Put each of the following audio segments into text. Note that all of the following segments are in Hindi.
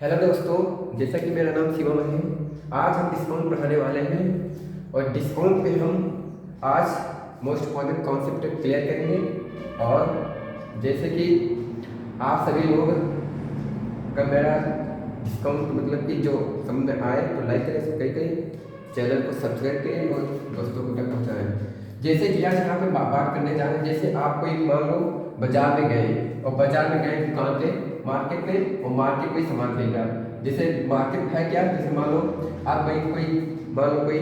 हेलो दोस्तों, जैसा कि मेरा नाम शिवम है। आज हम डिस्काउंट बढ़ाने वाले हैं और डिस्काउंट पे हम आज मोस्ट इम्पॉर्टेंट कॉन्सेप्ट क्लियर करेंगे। और जैसे कि आप सभी लोग का मेरा डिस्काउंट मतलब कि जो समझ में आए तो लाइक करें, कई चैनल को सब्सक्राइब करें और दोस्तों को तक पहुँचाएँ। जैसे कि आज यहाँ पे बात करने जा रहे हैं। जैसे आपको एक मान लो बाजार में गए और बाजार में गए दुकान पे, मार्केट में, और मार्केट कोई सामान खरीदा। जैसे मार्केट है क्या, जैसे मान लो आप कोई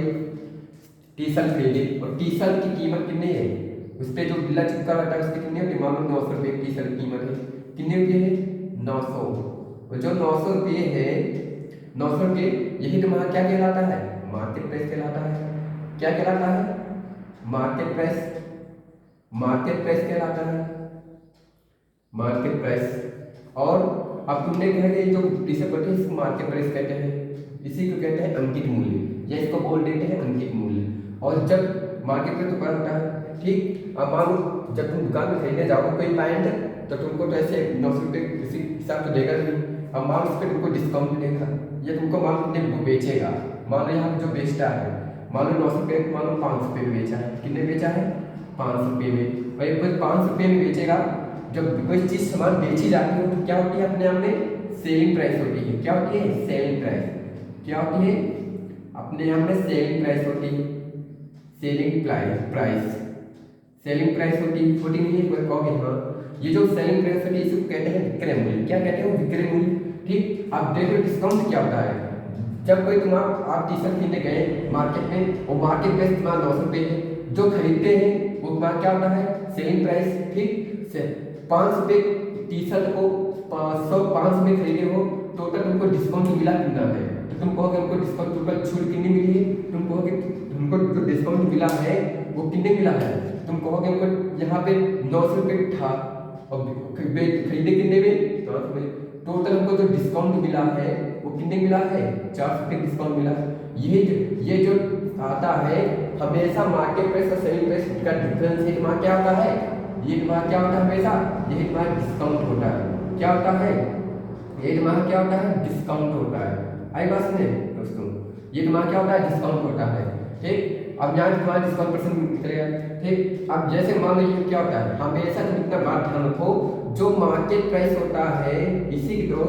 टी शर्ट खरीदी और टी शर्ट की कीमत कितनी है, उस पर जो बिल्ला चिपका रहता है उसकी कितनी होती है। मान लो 900 रुपये टी शर्ट की कीमत है। कितने रुपये है? 900। और जो 900 रुपये है, 900 रुपये, यही तुम्हारा क्या कहलाता है? मार्केट प्राइस कहलाता है। क्या कहलाता है? Market price. मार्केट प्राइस कहलाता है, मार्केट प्राइस। और अब तुमने कहा कि जो टी शर्ट है इसको मार्केट प्राइस कहते हैं, इसी को कहते हैं अंकित मूल्य, या इसको बोल देते हैं अंकित मूल्य। और जब मार्केट प्राइस तो क्या होता है, ठीक। अब मान लो जब तुम दुकान में खरीदने जाओगे कोई पैंट, तो तुमको तो ऐसे 900 रुपये किसी हिसाब से देगा नहीं। अब मान लो उस पर तुमको डिस्काउंट देगा, या तुमको मान लो कितने बेचेगा। मान लो यहाँ जो बेचता है, मान लो 900 रुपये, मान लो 500 रुपये में बेचा है। कितने बेचा है? 500 रुपये में। और एक 500 रुपये में बेचेगा। जब कोई चीज सामान बेची जाती है तो क्या होती है? अपने आप में सेलिंग प्राइस होती है। क्या होती है? Selling price. क्या होती है? अपने आप में सेलिंग प्राइस होती है। सेलिंग प्राइस सेलिंग प्राइस होती नहीं है। कोई कहोगे हाँ, ये जो सेलिंग प्राइस होती है इसको कहते हैं विक्रय मूल्य। क्या कहते हैं? विक्रय मूल्य। ठीक। अब देखो डिस्काउंट क्या होता है। जब कोई आप टी शर्ट खरीदने गए मार्केट में और मार्केट प्राइस तुम्हारा 900 रुपये है, जो खरीदते हैं वो तुम्हारा क्या होता है? Selling price. ठीक से 500 रुपये टी शर्ट को 500 में खरीदे हो, टोटल तुमको डिस्काउंट मिला कितना है? तो तुम कहोगे हमको डिस्काउंट टोटल छूट कितनी मिली है? तुम कहोगे तुमको जो डिस्काउंट मिला है वो कितने मिला है? तुम कहोगे हमको यहाँ पे 900 रुपये था और खरीदे कितने में? 500 में। टोटल हमको जो डिस्काउंट मिला है वो कितने मिला है? 400 रुपये डिस्काउंट मिला है। ये जो आता है हमेशा मार्केट प्राइस और सेलिंग प्राइस का डिफरेंस है। तुम्हारा क्या होता है? ये तुम्हारा क्या होता है? हमेशा यही तुम्हारा डिस्काउंट होता है। क्या होता है? ये तुम्हारा क्या होता है? डिस्काउंट होता है। आई बात सुने दोस्तों, ये तुम्हारा क्या होता है? डिस्काउंट होता है। ठीक। अब यहाँ तुम्हारा डिस्काउंट परसेंट निकलेगा। ठीक। अब जैसे मान लो ये क्या होता है, हमेशा तुम इतना बात ध्यान रखो, जो मार्केट प्राइस होता है इसी जो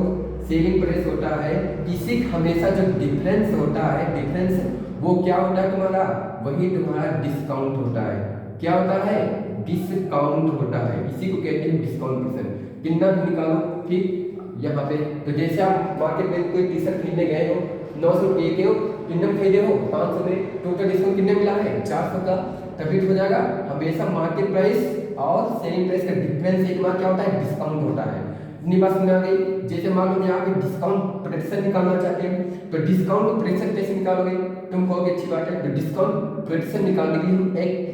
सेलिंग प्राइस होता है, इसी हमेशा जो डिफरेंस होता है, डिफरेंस वो क्या होता है तुम्हारा? वही तुम्हारा डिस्काउंट होता है। क्या होता है? डिस्काउंट होता है। इसी को कहते हैं डिस्काउंट परसेंट। कितना भी निकालो। ठीक। यहाँ पे तो जैसे आप मार्केट में कोई टी शर्ट खरीदने गए हो, 900 रुपये के हो, कितने में खरीदे हो? 500 में। टोटल डिस्काउंट कितने मिला है? 400 का। तभी तो हो जाएगा हमेशा मार्केट प्राइस और सेलिंग प्राइस का डिफरेंस एक बार क्या होता है? डिस्काउंट होता है। इतनी बात समझ आ गई। जैसे मान लो यहाँ पे डिस्काउंट प्रतिशत निकालना चाहते हैं, तो डिस्काउंट प्रतिशत कैसे निकालोगे? तुम कहोगे अच्छी बात है, तो डिस्काउंट प्रतिशत निकालने के लिए हम एक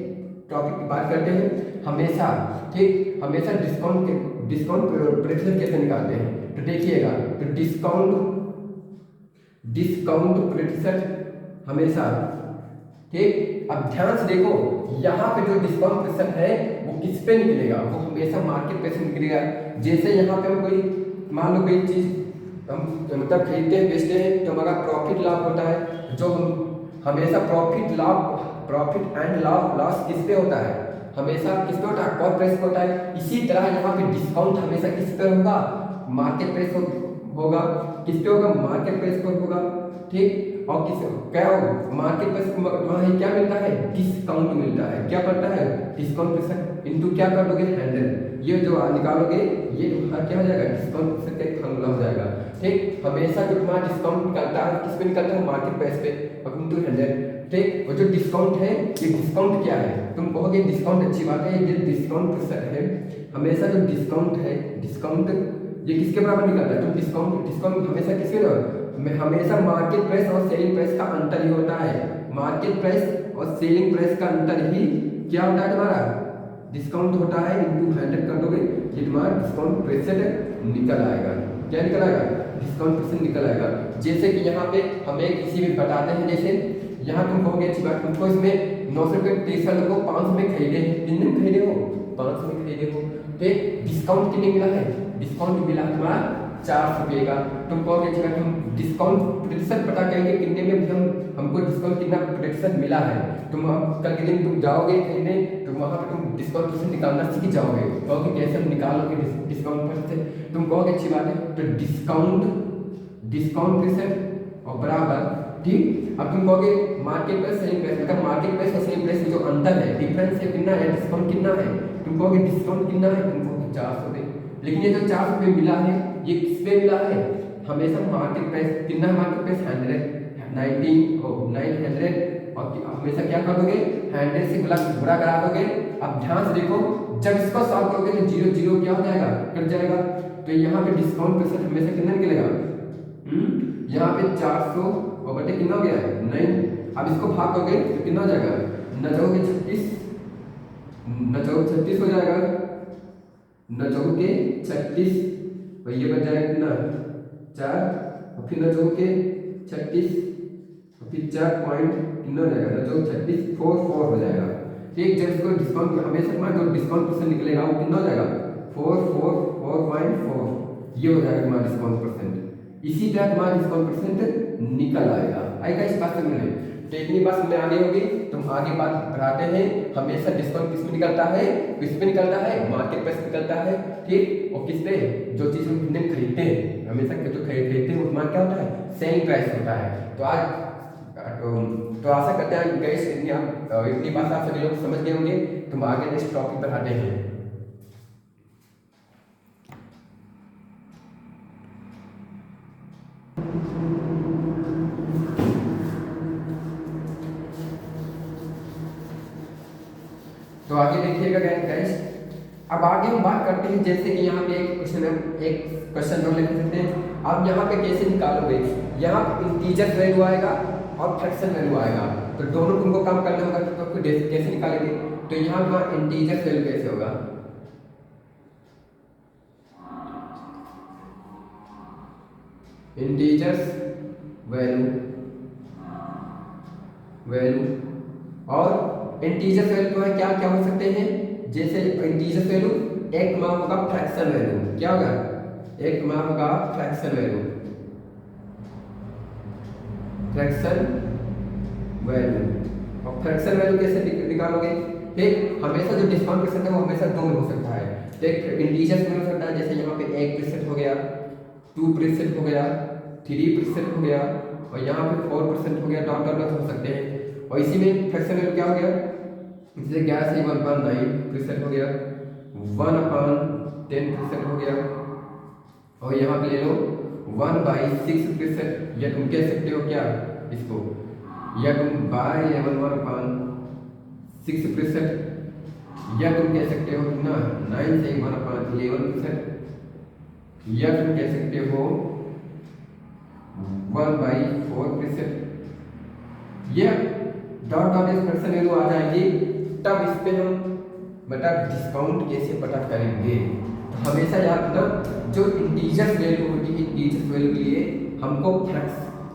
टॉपिक की बात करते हैं हमेशा। ठीक। हमेशा डिस्काउंट प्रतिशत कैसे निकालते हैं तो देखिएगा, तो डिस्काउंट प्रतिशत हमेशा। ठीक। अब ध्यान से देखो, यहाँ पे जो डिस्काउंट प्रतिशत है वो किस पे निकलेगा? वो हमेशा मार्केट पे से निकलेगा। जैसे यहाँ पे हम कोई मान लो कोई चीज हम मतलब खरीदते हैं, बेचते हैं, तो हमारा प्रॉफिट लाभ होता है। जो हम हमेशा प्रॉफिट एंड लॉस किस पे होता है? हमेशा किस पे होता है? कॉस्ट प्राइस पे होता है। इसी तरह यहाँ पे डिस्काउंट हमेशा किस पे होगा? मार्केट प्राइस होगा। किस पे होगा? मार्केट प्राइस पर होगा। ठीक। और किस क्या मार्केट प्राइस वहाँ क्या मिलता है? डिस्काउंट मिलता है। क्या पड़ता है? डिस्काउंट परसेंट इनटू क्या कर दोगे? 100। ये जो निकालोगे ये तुम्हारा क्या हो जाएगा? डिस्काउंट परसेंट का एक फॉर्मूला हो जाएगा। ठीक। हमेशा जो तुम्हारा डिस्काउंट निकलता है किस पे निकलता है? मार्केट प्राइस पे और इनटू 100। ठीक। और जो डिस्काउंट है, ये डिस्काउंट क्या है? तुम कहोगे डिस्काउंट अच्छी बात है, ये डिस्काउंट परसेंट है। हमेशा जो डिस्काउंट है, डिस्काउंट ये किसके बराबर निकलता है? तो डिस्काउंट हमेशा किसके बराबर? हमेशा मार्केट प्राइस और सेलिंग प्राइस का अंतर ही होता है। मार्केट प्राइस और सेलिंग प्राइस का अंतर ही क्या होता है तुम्हारा? डिस्काउंट होता है। इनटू 100 कर दोगे, ये तुम्हारा डिस्काउंट परसेंट निकल आएगा। क्या निकल आएगा? डिस्काउंट परसेंट निकल आएगा। जैसे कि यहाँ पे हमें किसी भी बताते हैं, जैसे यहाँ तुम कहोगे अच्छी बात, तुमको इसमें 900 रुपये टी शर्ट को 500 में खरीदे हैं। कितने में खरीदे हो? 500 में खरीदे हो। तो डिस्काउंट कितने मिला है? डिस्काउंट मिला तुम्हारा ₹400 का। तुम कहोगे कि हम डिस्काउंट प्रतिशत पता करेंगे कितने में हमको डिस्काउंट कितना प्रतिशत मिला है। तुम कल के दिन तुम जाओगे खरीदने तो वहाँ पर तुम डिस्काउंट प्रतिशत निकालना सीख जाओगे। कहोगे कैसे हम निकालोगे डिस्काउंट प्रतिशत, तुम कहोगे अच्छी बात है। तो डिस्काउंट प्रतिशत और बराबर, ठीक। अब तुम कहोगे मार्केट प्राइस सेलिंग प्राइस, मतलब मार्केट प्राइस और सेलिंग प्राइस में जो अंतर है, डिफरेंस है कितना है, डिस्काउंट कितना है। तुम कहोगे डिस्काउंट कितना है, तुम कहोगे ₹400। लेकिन ये जो ₹400 मिला है ये किस पे मिला है, हमेशा मार्केट प्राइस कितना है, मार्केट प्राइस 900 और हमेशा क्या कर दोगे 100 से गुणा करा दोगे। अब ध्यान से देखो, जब इसको सॉल्व करोगे तो 0 0 क्या हो जाएगा, कट जाएगा। तो यहाँ पे डिस्काउंट प्रतिशत हमेशा कितना निकलेगा, यहाँ पे 400 और बटे कितना हो गया है 9। अब इसको भाग करोगे तो कितना हो जाएगा, 9 चौके 36, 9 चौके 36 हो जाएगा, 9 चौके 36 और ये बच जाएगा कितना 4 और फिर 9 चौके 36 और फिर 4 पॉइंट कितना हो जाएगा, 9 चौके 36 44 हो जाएगा। ठीक, जब इसको डिस्काउंट हमेशा तुम्हारा जो डिस्काउंट परसेंट निकलेगा वो कितना हो जाएगा 444.4, ये हो जाएगा तुम्हारा डिस्काउंट परसेंट। इसी तरह तुम्हारा डिस्काउंट परसेंट निकल आएगा। आएगा इस बात समझ में, तो इतनी बात समझ आगे होगी। तुम आगे बात बढ़ाते हैं, हमेशा डिस्काउंट किस पे निकलता है, किस पे निकलता है, मार्केट प्राइस निकलता है, ठीक। और किस पे, जो चीज हम खरीदते हैं, हमेशा जो खरीदते हैं वो तुम्हारा क्या होता है, सेलिंग प्राइस होता है। तो आज तो आशा करते हैं गाइस इतनी बात आप सभी लोग समझ गए होंगे। तुम आगे नेक्स्ट टॉपिक बढ़ाते हैं। तो आगे देखिएगा गाइस, अब आगे हम बात करते हैं, जैसे कि यहाँ पे एक क्वेश्चन और लिख सकते हैं। अब यहाँ पे कैसे निकालोगे, यहाँ इंटीजर वैल्यू आएगा और फ्रैक्शन वैल्यू आएगा, तो दोनों तुमको काम करना होगा। तो कैसे निकालेंगे, तो यहाँ पर इंटीजर वैल्यू कैसे होगा, इंटीजर्स वैल्यू और इंटीजर वैल्यू है क्या क्या हो सकते हैं, जैसे इंटीजर वैल्यू एक मान होगा फ्रैक्शन वैल्यू, क्या होगा एक मान होगा फ्रैक्शन वैल्यू और फ्रैक्शन वैल्यू कैसे निकालोगे, ठीक। हमेशा जो डिस्काउंट परसेंट है वो हमेशा दो में हो सकता है, एक इंटीजर्स में हो सकता है, जैसे यहाँ पे 1% हो गया, 2% हो गया, 3% हो गया और यहाँ पे 4% हो गया, डॉट डॉट डॉट हो सकते हैं। और इसी में फ्रैक्शन वैल्यू क्या हो गया, जैसे 11 से 1/9% हो गया, 1/10% हो गया और यहाँ पे ले लो 1/6%, या तुम कह सकते हो क्या इसको, या तुम 1/6%, या तुम कह सकते हो ना 9 से 1/11%, या तुम कह सकते हो 1/4%। ये डॉट डॉट फ्रैक्शन वैल्यू आ जाएगी, तब इस पे हम डिस्काउंट कैसे पता करेंगे। तो हमेशा याद रखना, जो इंटीजर वैल्यू होती है, इंटीजर वैल्यू के लिए हमको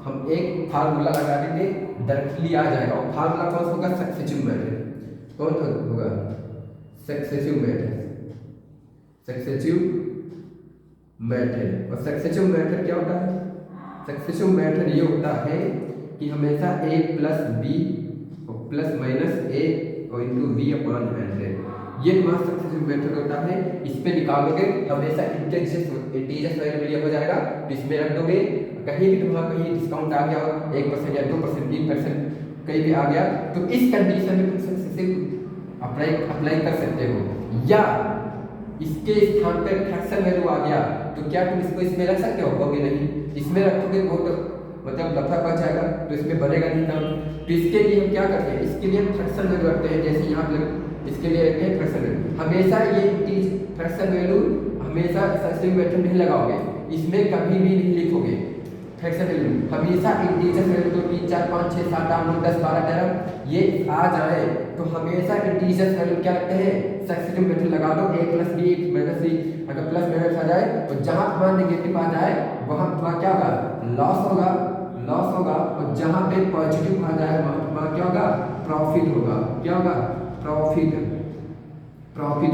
हम एक फार्मूला लगा देंगे, डायरेक्टली आ जाएगा। और फार्मूला कौन सा होगा, सक्सेसिव मेथड, कौन सा होगा सक्सेसिव मेथड। और सक्सेसिव मेथड क्या होता है, सक्सेसिव मेथड ये होता है कि हमेशा a प्लस बी और प्लस माइनस a और इंटू v अपॉन 100, ये तुम्हारा सक्सेसिव मेथड होता है। इस पे निकालोगे हमेशा इंटीजर वैल्यू हो जाएगा, तो इसमें रख दोगे। कहीं भी तुम्हारा कहीं डिस्काउंट आ गया 1% या 2% 3% कहीं भी आ गया, तो इस कंडीशन में तुम सक्सेसिव अप्लाई कर सकते हो। या इसके स्थान पे फ्रैक्शन वैल्यू आ गया, तो क्या तुम इसको इसमें रख सकते हो, कहोगे नहीं, इसमें रखोगे बहुत मतलब लफड़ा पड़ जाएगा, तो इसमें बनेगा नहीं काम। तो इसके लिए हम क्या करते हैं, इसके लिए हम फ्रैक्शन वैल्यू रखते हैं, जैसे यहाँ पे इसके लिए रखते हैं फ्रैक्शन वैल्यू। हमेशा ये फ्रैक्शन वैल्यू हमेशा सक्सेसिव मेथड नहीं लगाओगे, इसमें कभी भी नहीं लिखोगे फ्रैक्शन वैल्यू, हमेशा इंटीजर वैल्यू तो 3 4 5 6 7 8 9 10 12 13 ये आ जाए, तो हमेशा इंटीजर वैल्यू क्या रखते हैं, सक्सेसिव मेथड लगा दो, a plus b minus c। अगर प्लस माइनस आ जाए तो जहां तुम्हारा नेगेटिव आ जाए वहां तुम्हारा क्या होगा, लॉस होगा, और जहां पे पॉजिटिव आ जाए वहां तुम्हारा क्या होगा, प्रॉफिट होगा। क्या होगा, प्रॉफिट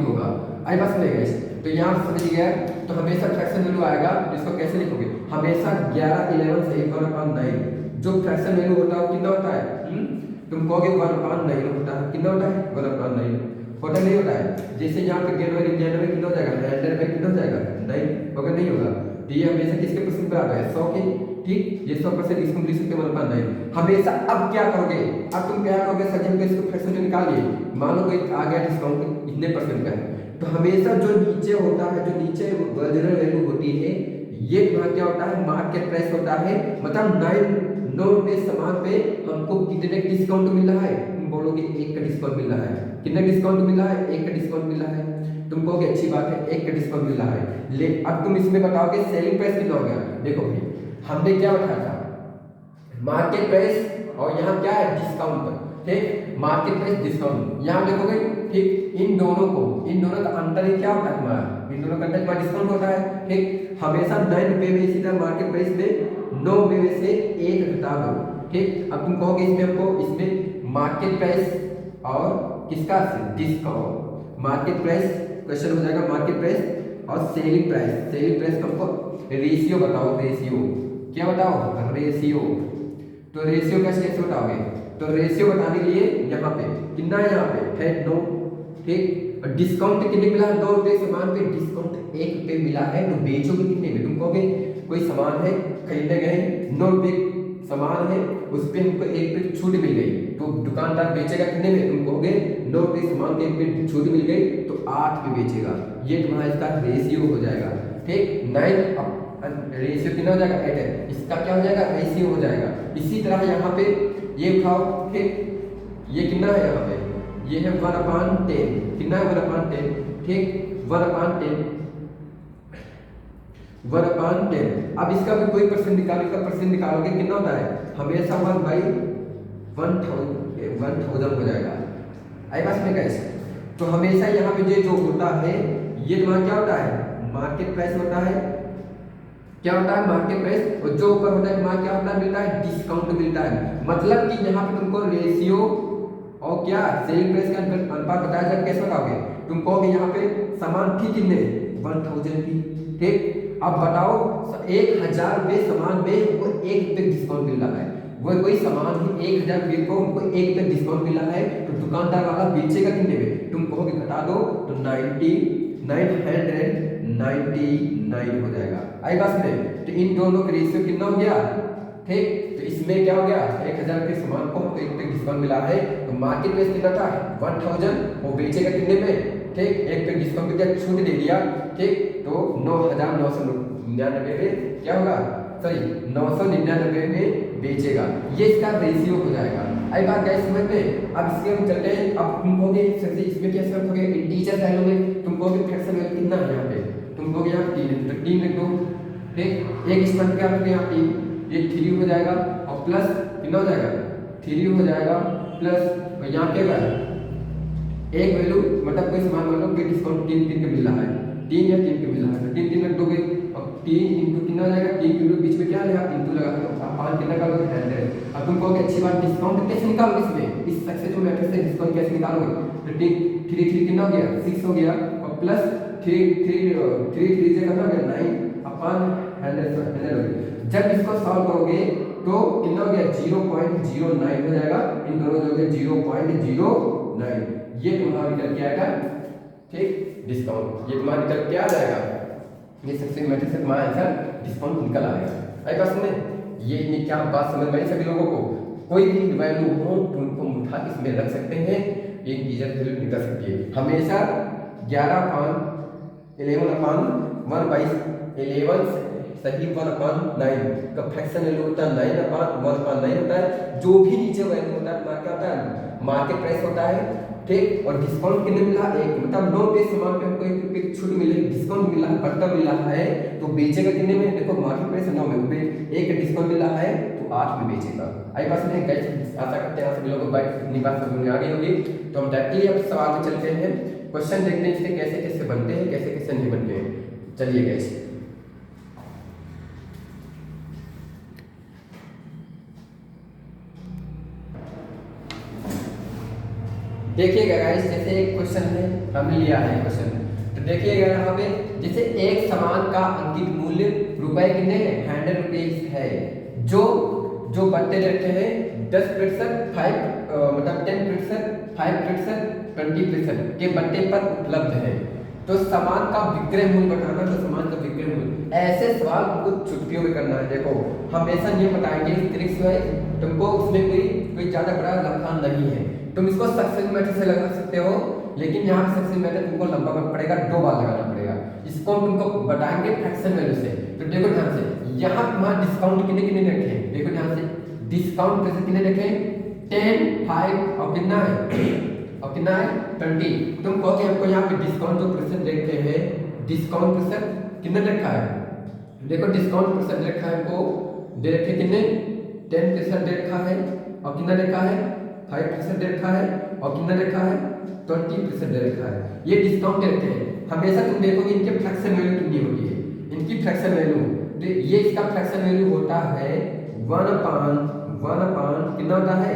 होगा। आई बस समझ गए, तो यहाँ समझ गया। तो तो हमेशा फ्रैक्शन वैल्यू आएगा, इसको कैसे लिखोगे, हमेशा 11 11 से 1/9 जो फ्रैक्शन वैल्यू होता है वो कितना होता है, तुम कहोगे 1/9 होता है, कितना होता है 1/9 होता नहीं होता है। जैसे यहाँ पे 99 कितना हो जाएगा, 100 में कितना हो जाएगा 9 होगा, नहीं होगा। तो ये हमेशा किसके परसेंट बराबर है, 100 के, ठीक, ये 100% इसको लिख सकते 1/9 हमेशा। अब क्या करोगे, अब तुम क्या करोगे, सचिन को इसको फ्रैक्शन में निकालिए, मान लो कोई आ गया डिस्काउंट इतने परसेंट का है, तो हमेशा जो नीचे होता है, जो नीचे ओरिजिनल वैल्यू होती है, ये तुम्हारा क्या होता है, मार्केट प्राइस होता है। मतलब 9 रुपए सामान पे हमको कितने डिस्काउंट मिल रहा है, तुम बोलोगे 1 का डिस्काउंट मिल रहा है, कितना डिस्काउंट मिल रहा है, 1 का डिस्काउंट मिल रहा है, तुम कहोगे अच्छी बात है 1 का डिस्काउंट मिल रहा है। ले अब तुम इसमें बताओगे सेलिंग प्राइस कितना हो गया। देखो भाई हमने क्या बताया था, मार्केट प्राइस और यहाँ क्या है डिस्काउंट, ठीक, मार्केट प्राइस डिस्काउंट यहाँ देखोगे, ठीक, इन दोनों का अंतर ही क्या होता है तुम्हारा, इन दोनों का अंतर तुम्हारा डिस्काउंट होता है, ठीक। हमेशा 9 रुपए में इसी तरह मार्केट प्राइस में 9 रुपए में से 1 घटा दो, ठीक। अब तुम कहोगे इसमें हमको, इसमें मार्केट प्राइस और किसका डिस्काउंट, मार्केट प्राइस क्वेश्चन हो जाएगा, मार्केट प्राइस और सेलिंग प्राइस हमको रेशियो बताओ, रेशियो क्या बताओ, रेशियो। तो रेशियो कैसे बताओगे, तो रेशियो बताने के लिए यहाँ पे कितना है, यहाँ पे है 9, ठीक, और डिस्काउंट कितने मिला है, 9 रुपए सामान पे डिस्काउंट 1 रुपए मिला है, तो बेचोगे कितने में, तुम कहोगे कोई सामान है खरीदने गए 9 रुपए सामान है, उस पे हमको 1 रुपए छूट मिल गई, तो दुकानदार बेचेगा कितने में, तुम कहोगे 9 रुपए सामान पे 1 रुपए छूट मिल गई तो 8 पे बेचेगा, ये तुम्हारा इसका रेशियो हो जाएगा, ठीक। 9 रेशियो कितना हो जाएगा 8, इसका क्या हो जाएगा रेशियो हो जाएगा। इसी तरह यहाँ पे ये उठाओ, ठीक, ये कितना है यहाँ पे, ये है 1/10, कितना है 1/10, ठीक, 1/10 अब इसका भी कोई परसेंट निकालो, इसका परसेंट निकालोगे कितना होता है, हमेशा 1/1000 हो जाएगा। आई बात में कैसे, तो हमेशा यहाँ पे जो होता है ये तुम्हारा क्या होता है, मार्केट प्राइस होता है, क्या होता है मार्केट प्राइस, और जो ऊपर होता है तुम्हारा क्या होता है, मिलता है डिस्काउंट मिलता है। मतलब कि यहाँ पे तुमको रेशियो और क्या सेलिंग प्राइस का अनुपात बताया जाए, कैसे बताओगे, तुम कहोगे यहाँ पे सामान थी कितने 1000 की, ठीक। अब बताओ 1000 रुपये सामान पे हमको 1 रुपये डिस्काउंट मिल रहा है, वो कोई सामान ही 1000 रुपये को हमको 1 रुपये डिस्काउंट मिला है, तो दुकानदार वाला बेचेगा कितने में, तुम कहोगे घटा दो तो 999 हो जाएगा। आई बात में, तो इन दोनों का रेशियो कितना हो गया, ठीक। तो इसमें क्या हो गया, 1000 के सामान को हमको 1 रुपये डिस्काउंट मिला है, तो मार्केट प्राइस कितना था 1000, वो बेचेगा कितने में, ठीक, 1 रुपये डिस्काउंट दिया, छूट दे दिया, ठीक, तो 9999 में क्या होगा, सॉरी 999 में बेचेगा, ये इसका रेशियो हो जाएगा। आई बात गाइस समझ में। अब इसके हम चलते हैं, अब तुम कहोगे इसमें कैसे रखोगे, इंटीजर वैल्यू में तुम कहोगे फ्रैक्शन वैल्यू कितना है, यहाँ पे तुम कहोगे यहाँ 3 तो 3 लिख दो, ठीक, एक स्थान क्या रखोगे यहाँ 3, ये 3 हो जाएगा, और प्लस कितना हो जाएगा 3 हो जाएगा, प्लस यहाँ क्या होगा एक वैल्यू, मतलब कोई सामान मान लो कोई डिस्काउंट 3 पे मिल रहा है, 3 या 3 पे मिल रहा है, तो 3 रख दोगे, और 3 इंटू कितना हो जाएगा, 3 के बीच में क्या लगा इंटू लगा दो, अब 5 कितना का 100। अब तुम कहोगे अच्छी बात डिस्काउंट कैसे निकालोगे, इसमें इस सक्सेसफुल मेथड से डिस्काउंट कैसे निकालोगे, तो 3 कितना हो गया 6 हो गया, और प्लस 3 से कितना हो गया 9/100। जब इसको सॉल्व करोगे तो कितना हो गया 0.09 हो जाएगा, इन दोनों जो 0.09, ये तुम्हारा निकल के आएगा, ठीक, डिस्काउंट, ये तुम्हारा निकल के आ जाएगा, ये सबसे मैट्रिक्स से तुम्हारा आंसर डिस्काउंट निकल आएगा। आई बात समझ, ये क्या बात समझ में सभी लोगों को, कोई भी वैल्यू हो तुमको उठा के इसमें रख सकते हैं, एक इंटीजर वैल्यू निकल सकती है। हमेशा 11/11 सही 1/9 का फ्रैक्शन वैल्यू होता है 9/1/9 होता है, जो भी नीचे वैल्यू होता है क्या होता है मार्केट प्राइस होता है, ठीक। और डिस्काउंट कितने मिला 1, मतलब 9 रुपये सामान पे हमको 1 रुपये छूट मिले, डिस्काउंट मिला है, बढ़ता मिला है, तो बेचेगा कितने में, देखो मार्केट प्राइस 9 में रुपये 1 डिस्काउंट मिला है तो 8 में बेचेगा। आई बात में गाइस, आशा करते हैं सभी लोगों को इतनी बात समझ में आ गई होगी। तो हम डायरेक्टली अब सवाल में चलते हैं, क्वेश्चन देखते हैं इसके कैसे कैसे बनते हैं, कैसे कैसे नहीं बनते हैं। चलिए गाइस, देखिएगा गाइस, जैसे एक क्वेश्चन है हमने लिया है क्वेश्चन, तो देखिएगा यहाँ पे जैसे एक सामान का अंकित मूल्य रुपए कितने हैं, 100 रुपीज है। जो जो बढ़ते रहते हैं 10%, 5 मतलब 10%, 5%, 20% के बढ़ते पर उपलब्ध है। तो सामान का विक्रय मूल्य बताना, तो सामान का विक्रय मूल्य, ऐसे सवाल हमको छुट्टियों में करना है। देखो हमेशा ये बताएंगे ट्रिक्स है, तुमको उसमें कोई ज्यादा बड़ा लफड़ा नहीं है। तुम इसको सक्सेस मेथड से लगा सकते हो, लेकिन यहाँ पे सक्सेस मेथड तुमको लंबा पड़ेगा, 2 बार लगाना पड़ेगा। इसको हम तुमको बताएंगे फ्रैक्शन वैल्यू से। तो देखो ध्यान से, यहाँ तुम्हारा डिस्काउंट कितने कितने रखे हैं, देखो ध्यान से, डिस्काउंट कैसे कितने रखे, 10, 5 और कितना है, और कितना है 20। तुम कहो कि हमको यहाँ पे डिस्काउंट जो परसेंट देखते हैं, डिस्काउंट परसेंट कितना रखा है, देखो डिस्काउंट परसेंट रखा है हमको, दे रखे कितने 10% दे रखा है, और कितना रखा है 5% दे रखा है, और कितना रखा है 20% दे रखा है। ये डिस्काउंट दे रखे हैं। हमेशा तुम देखोगे इनके फ्रैक्शन वैल्यू कितनी होती है, इनकी फ्रैक्शन वैल्यू, ये इसका फ्रैक्शन वैल्यू होता है 1/1 कितना होता है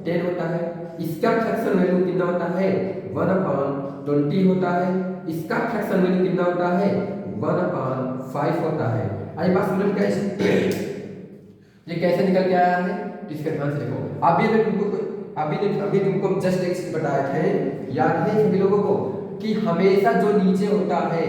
10 होता है। इसका फ्रैक्शन वैल्यू कितना होता है 1/20 होता है। इसका फ्रैक्शन वैल्यू कितना होता है 1/5 होता है। आई बात समझ कैसे ये कैसे निकल के आया है, इसके ध्यान से देखो। अभी तुमको जस्ट एक चीज बताए थे, याद है सभी लोगों को, कि हमेशा जो नीचे होता है,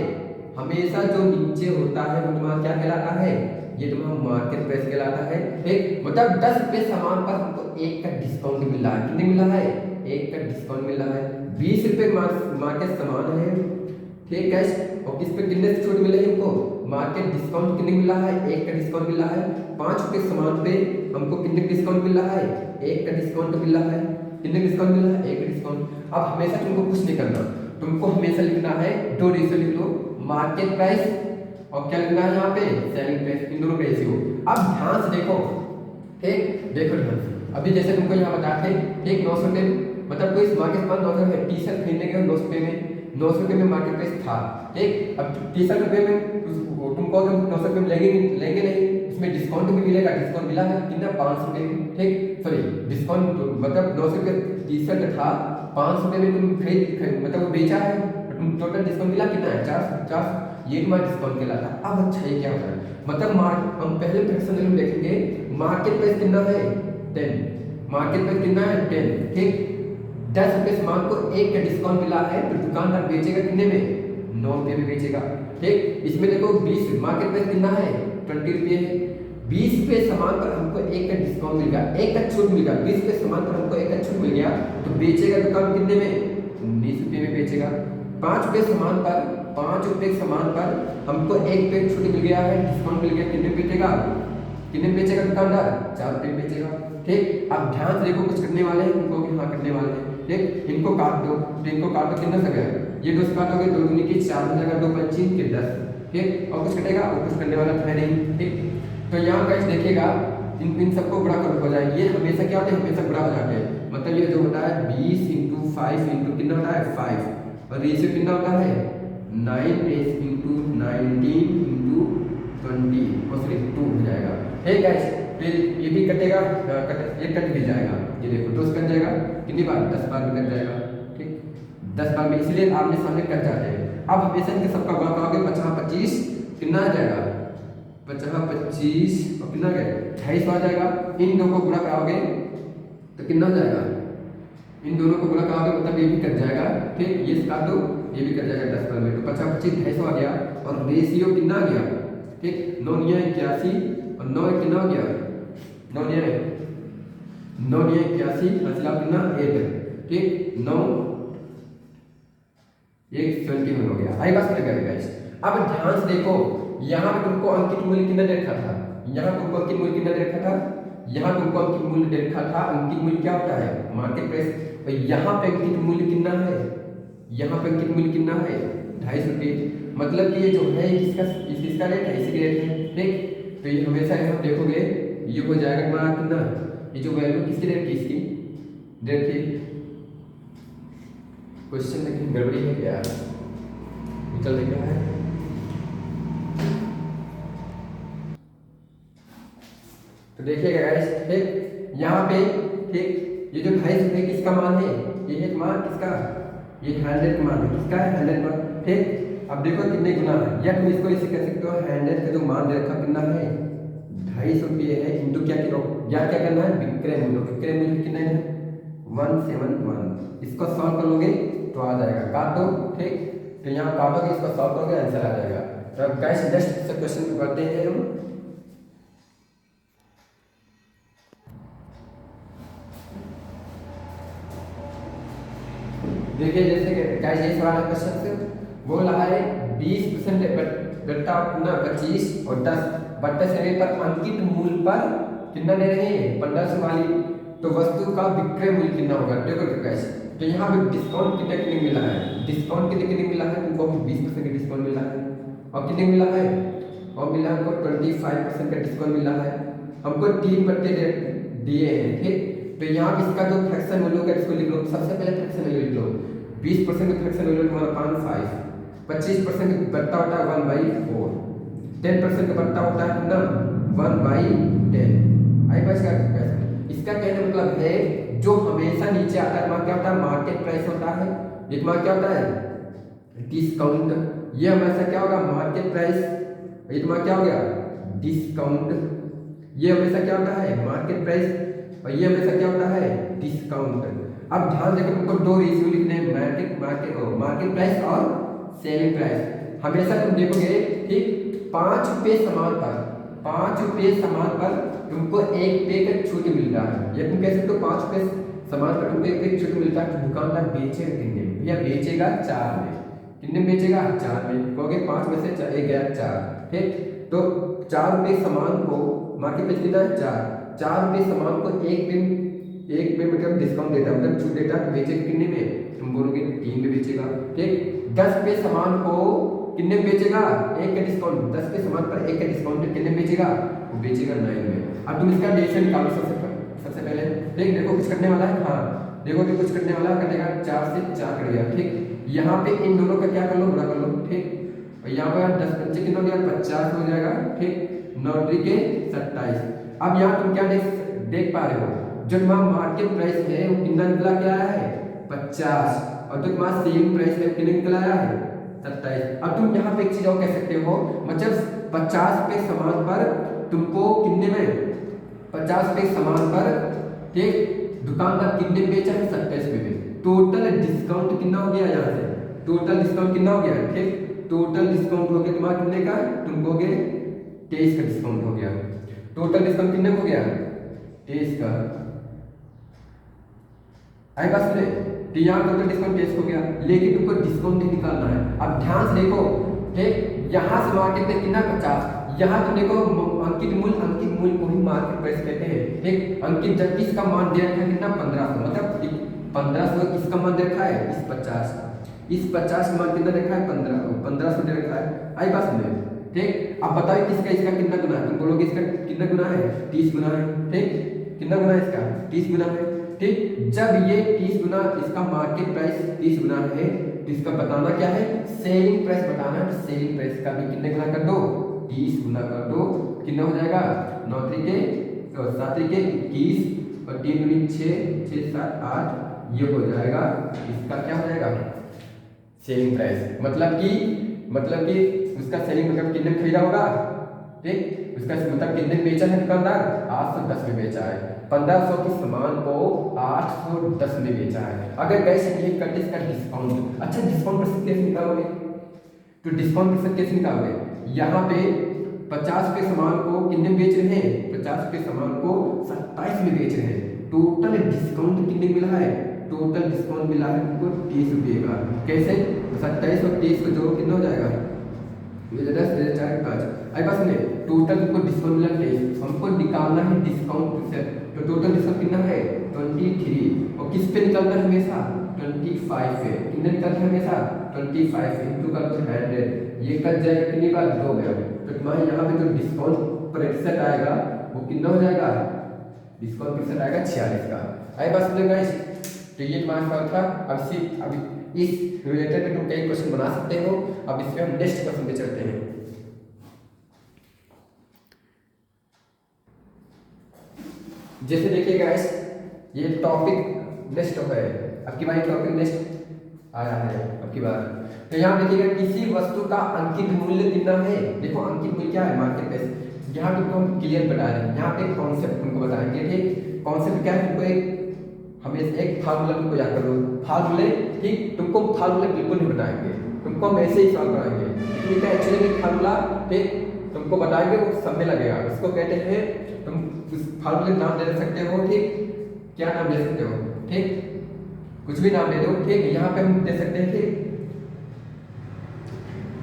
हमेशा जो नीचे होता है वो तुम्हारा क्या कहलाता है, ये तुम्हारा मार्केट प्राइस कहलाता है। ठीक, मतलब 10 रुपए सामान पर हमको 1 का डिस्काउंट मिल रहा है, कितने मिल रहा है 1 का डिस्काउंट मिल रहा है। 20 रुपए मार्केट सामान है, ठीक है, और किस पे कितने से छूट मिलेगी हमको, मार्केट डिस्काउंट कितने मिल रहा है 1 का डिस्काउंट मिल रहा है। 5 रुपए सामान पे हमको कितने डिस्काउंट मिल रहा है 1 का डिस्काउंट मिल रहा है। कितने डिस्काउंट मिल रहा है 1 का डिस्काउंट। अब हमेशा तुमको कुछ नहीं करना, तुमको हमेशा लिखना है 2 रेशियो लिख लो, मार्केट प्राइस और क्या लिखना है यहाँ पे सेलिंग प्राइस, इन दोनों का रेशियो। अब ध्यान से देखो, ठीक देखो ध्यान से, अभी जैसे तुमको यहाँ बताते हैं, ठीक 900 रुपए, मतलब कोई मार्केट पास 900 रुपए, टी शर्ट खरीदने के 900 रुपए में, 900 रुपए में मार्केट प्राइस था। ठीक, अब टी शर्ट रुपए में तुम कहोगे 900 रुपए में लेंगे नहीं, इसमें डिस्काउंट भी मिलेगा, डिस्काउंट मिला है कितना 500 रुपए में। ठीक, सॉरी डिस्काउंट मतलब 900 रुपए टी शर्ट था, 500 रुपए में तुम खरीद मतलब वो बेचा है, तुम टोटल डिस्काउंट मिला कितना है 450, ये तुम्हारा डिस्काउंट कहलाता है। अब अच्छा ये क्या होता है, मतलब हम पहले फ्रैक्शन वैल्यू देखेंगे, मार्केट प्राइस कितना है 10, मार्केट प्राइस कितना है 10। ठीक, 10 रुपए सामान को 1 का डिस्काउंट मिला है, तो दुकानदार बेचेगा कितने में 9 रुपए में बेचेगा। ठीक, इसमें देखो 20 मार्केट प्राइस कितना है 20 रुपये है, 20 रुपए सामान पर हमको 1 का डिस्काउंट मिल गया, 1 का छूट मिल गया, 20 रुपए सामान पर हमको 1 का छूट मिल गया, तो बेचेगा दुकान कितने में 19 रुपये में बेचेगा। 5 रुपए सामान पर, 5 रुपए सामान पर हमको 1 रुपये छूट मिल गया है, डिस्काउंट मिल गया, कितने बेचेगा, कितने बेचेगा दुकानदार 4 रुपये बेचेगा। ठीक, अब ध्यान से देखो कुछ करने वाले हैं, उनको भी हाँ करने वाले हैं। ठीक, इनको काट दो, तो इनको काट दो, कितना सके ये 2 से काटोगे 2 दूनी की 4 हो जाएगा, 2 पंची के 10। ठीक, और कुछ कटेगा और कुछ करने वाला है नहीं। ठीक, तो यहाँ गाइस देखिएगा इन सबको गुणा कर हो जाए, ये हमेशा क्या होता है हमेशा गुणा हो जाते हैं, मतलब ये जो होता है 20 × 5 × कितना होता है 5, और रेशियो कितना होता है 9 × 19 × 20 और फिर 2 हो जाएगा। ठीक गाइस, फिर ये भी कटेगा, ये कट भी जाएगा, ये देखो 2 से कट जाएगा, कितनी बार 10 बार में कट जाएगा। ठीक, 10 बार में, इसलिए आमने सामने कट जाते हैं। अब हमेशा इनके सबका गुणा करोगे 50 25 कितना आ जाएगा 50 25 और कितना गया 250 आ जाएगा। इन दोनों को गुणा कराओगे तो कितना हो जाएगा, इन दोनों को गुणा कराओगे मतलब ये भी कट जाएगा। ठीक, ये काट दो, ये भी कट जाएगा 10 बार में, तो 50 25 250 आ गया, और रेशियो कितना आ गया। ठीक, 9 × 81 और 9 कितना हो गया 9 × 81 मतलब कितना 8। ठीक, 9 1 21 हो गया। आई बात समझ गाइस। अब ध्यान से देखो, यहाँ पे तुमको अंकित मूल्य कितना दे रखा था, यहाँ तुमको अंकित मूल्य कितना दे रखा था, यहाँ तुमको अंकित मूल्य दे रखा था। अंकित मूल्य क्या होता है मार्केट प्राइस, और यहाँ पे अंकित मूल्य कितना है, यहाँ पे अंकित मूल्य कितना है 250 रुपये, मतलब कि ये जो है इसका रेट 250 रेट है। ठीक, तो ये हमेशा यहाँ देखोगे ये हो जाएगा तुम्हारा कितना, ये जो वैल्यू किसकी रेट की, इसकी देखिए क्वेश्चन लेकिन गड़बड़ी है क्या, चल रहा है। तो देखिएगा गाइस, ठीक यहाँ पे, ठीक ये जो 250 रुपये किसका मान है, ये है मान किसका, ये 100 का मान है, किसका है 100 मान। ठीक, अब देखो कितने गुना है, या तुम इसको ऐसे कह सकते हो 100 का जो मान दे रखा कितना है 250 रुपये है, इंटू क्या किलो, या क्या करना है विक्रय मूल्य, विक्रय मूल्य कितना है 171। इसको सॉल्व कर लोगे तो आ जाएगा, काटो ठीक, तो यहाँ काटोगे इसको सॉल्व करोगे आंसर आ जाएगा। तो अब गाइस नेक्स्ट क्वेश्चन करते हैं हम। देखिए जैसे कि गाइस ये सवाल क्वेश्चन से बोल रहा है 20% बट्टा अपना 25 और 10 बट्टा समय पर अंकित मूल्य पर कितना दे रहे हैं 1500 वाली, तो वस्तु का विक्रय मूल्य कितना होगा। देखो गाइस तो यहाँ पे डिस्काउंट कितने कितने मिला है, डिस्काउंट कितने कितने मिला है तुमको 20% का डिस्काउंट मिला है, और कितने मिला है और मिला हमको 25% का डिस्काउंट मिला है, हमको 3 बट्टे दिए हैं ठीक। तो यहाँ पे इसका जो फ्रैक्शन वैल्यू का इसको लिख लो, सबसे पहले फ्रैक्शन वैल्यू लिख लो, 20% का फ्रैक्शन वैल्यू तुम्हारा 5, 25% का बट्टा होता है 1/4, 10% का बट्टा होता है कितना 1/10। आई बात का इसका कहने मतलब है जो हमेशा नीचे आता है तुम्हारा क्या होता है मार्केट प्राइस होता है, ये तुम्हारा क्या होता है डिस्काउंट, ये हमेशा क्या होगा मार्केट प्राइस, ये तुम्हारा क्या हो गया डिस्काउंट, ये हमेशा क्या होता है मार्केट प्राइस, और ये हमेशा क्या होता है डिस्काउंट। अब ध्यान देकर तुमको दो रेशियो लिखने हैं, मार्केट प्राइस और सेलिंग प्राइस। हमेशा तुम देखोगे ठीक 5 रुपये सामान पर, 5 रुपये सामान पर तुमको 1 रुपये का छूट मिलता है, ये तुम कह सकते हो 5 रुपये सामान पर तुमको 1 रुपये छूट मिलता है। दुकानदार बेचेगा कितने में, भैया बेचेगा 4 में, कितने में बेचेगा 4 में, कहोगे 5 में से 1 गया 4 ठीक, तो 4 रुपये सामान को मार्केट प्राइस कितना है 4 रुपये सामान को 1 रुपये मतलब डिस्काउंट देता है, मतलब छूट देता है, बेचेगा कितने में तुम बोलोगे 3 में बेचेगा ठीक। 10 रुपये सामान को कितने में बेचेगा 1 का डिस्काउंट, 10 रुपये सामान पर 1 का डिस्काउंट कितने में बेचेगा वो बेचेगा 9 में। अब तुम इसका डेविएशन निकालो सबसे पहले ठीक, देखो कुछ करने वाला है, हाँ देखो कि कुछ करने वाला कटेगा 4 से 4 कट गया ठीक, यहाँ पे इन दोनों का क्या कर लो गुणा कर लो ठीक, और यहाँ पर 10 बच्चे कितना हो गया 50 हो जाएगा ठीक, 9 के 27। अब यहाँ तुम क्या देख पा रहे हो जो तुम्हारा मार्केट प्राइस है वो कितना निकला क्या है 50, और जो तुम्हारा सेलिंग प्राइस है कितने निकला है 27। अब तुम यहाँ पे एक चीज और कह सकते हो, मतलब 50 रुपये सामान पर तुमको कितने में 50 रुपये सामान पर ठीक दुकानदार कितने बेचा है 27 रुपये में, टोटल डिस्काउंट कितना हो गया यहाँ से, टोटल डिस्काउंट कितना हो गया ठीक, टोटल डिस्काउंट हो गया तुम्हारा कितने का, तुम कहोगे 23 का डिस्काउंट हो गया, टोटल डिस्काउंट कितने हो गया 23 का। आई बात सुने, तो यहाँ टोटल डिस्काउंट 23 हो गया, लेकिन तुमको डिस्काउंट नहीं निकालना है। अब ध्यान से देखो ठीक, यहाँ से मार्केट में कितना 50, यहाँ तुम देखो अंकित मूल्य को ही मार्केट प्राइस कहते हैं ठीक। अंकित जब इसका मान दे रखा है कितना 1500, मतलब 1500 किसका मान दे रखा है इस 50 का, इस 50 का मान कितना रखा है 1500 दे रखा है। आई बात सुने ठीक, अब बताओ किसका इसका कितना गुना है, तुम बोलोगे इसका कितना गुना है 30 गुना है ठीक, कितना गुना है इसका 30 गुना है ठीक। जब ये 30 गुना इसका मार्केट प्राइस 30 गुना है तो इसका बताना क्या है सेलिंग प्राइस बताना है, तो सेलिंग प्राइस का भी कितने गुना कर दो 30 गुना कर दो, कितना हो जाएगा 9 के 7 के 21 और 3 दूनी 6, 6 7 8, ये हो जाएगा इसका क्या हो जाएगा सेलिंग प्राइस, मतलब कि उसका सेलिंग मतलब कितने में खरीदा होगा ठीक, उसका मतलब कितने में बेचा है दुकानदार 810 में बेचा है, 1500 के सामान को 810 में बेचा है। अगर गैस ये करते इसका डिस्काउंट, अच्छा डिस्काउंट प्रतिशत कैसे निकालोगे, तो डिस्काउंट प्रतिशत कैसे निकालोगे, यहाँ पे 50 के सामान को कितने बेच रहे हैं 50 के सामान को 27 में बेच रहे हैं, टोटल डिस्काउंट कितने मिला है, टोटल डिस्काउंट मिला है उनको 30 रुपये का, कैसे 27 और 30 को जोड़ो कितना हो जाएगा 10 4 5। आई पास में टोटल को डिस्काउंट मिला 23, हमको निकालना है डिस्काउंट प्रतिशत, तो टोटल डिस्काउंट कितना है 23, और किस पे निकलता है हमेशा 25 पे, कितने निकलता है हमेशा 25 पे, इंटू कर 100, ये कट जाएगा कितनी बार 2 गया, तो तुम्हारे यहाँ पे जो डिस्काउंट प्रतिशत आएगा वो कितना हो जाएगा, डिस्काउंट प्रतिशत आएगा 46 का। आई बात समझ गाइस, तो ये तुम्हारा सवाल था। अब इस रिलेटेड तुम कई क्वेश्चन बना सकते हो। अब इसमें हम नेक्स्ट क्वेश्चन पे चलते हैं। जैसे देखिए गाइस ये टॉपिक नेक्स्ट है, आपकी बाई टॉपिक नेक्स्ट आया है अब की बार। तो यहाँ देखिएगा किसी वस्तु का अंकित मूल्य कितना है। देखो अंकित मूल्य क्या है, मार्केट प्राइस। यहाँ तुमको हम क्लियर बता रहे हैं, यहाँ पे कॉन्सेप्ट तुमको बताएंगे। ठीक, कॉन्सेप्ट क्या है, तुमको एक हमेशा एक फार्मूला तुमको याद करो, फार्मूले। ठीक, तुमको फार्मूले बिल्कुल नहीं बताएंगे, तुमको हम ऐसे ही सॉल्व कराएंगे। लेकिन क्या एक्चुअली में फार्मूला ठीक तुमको बताएंगे, वो समय लगेगा। इसको कहते हैं, तुम उस फार्मूले नाम दे सकते हो। ठीक, क्या नाम दे सकते हो, ठीक कुछ भी नाम दे दो। ठीक, यहाँ पे हम दे सकते हैं। ठीक,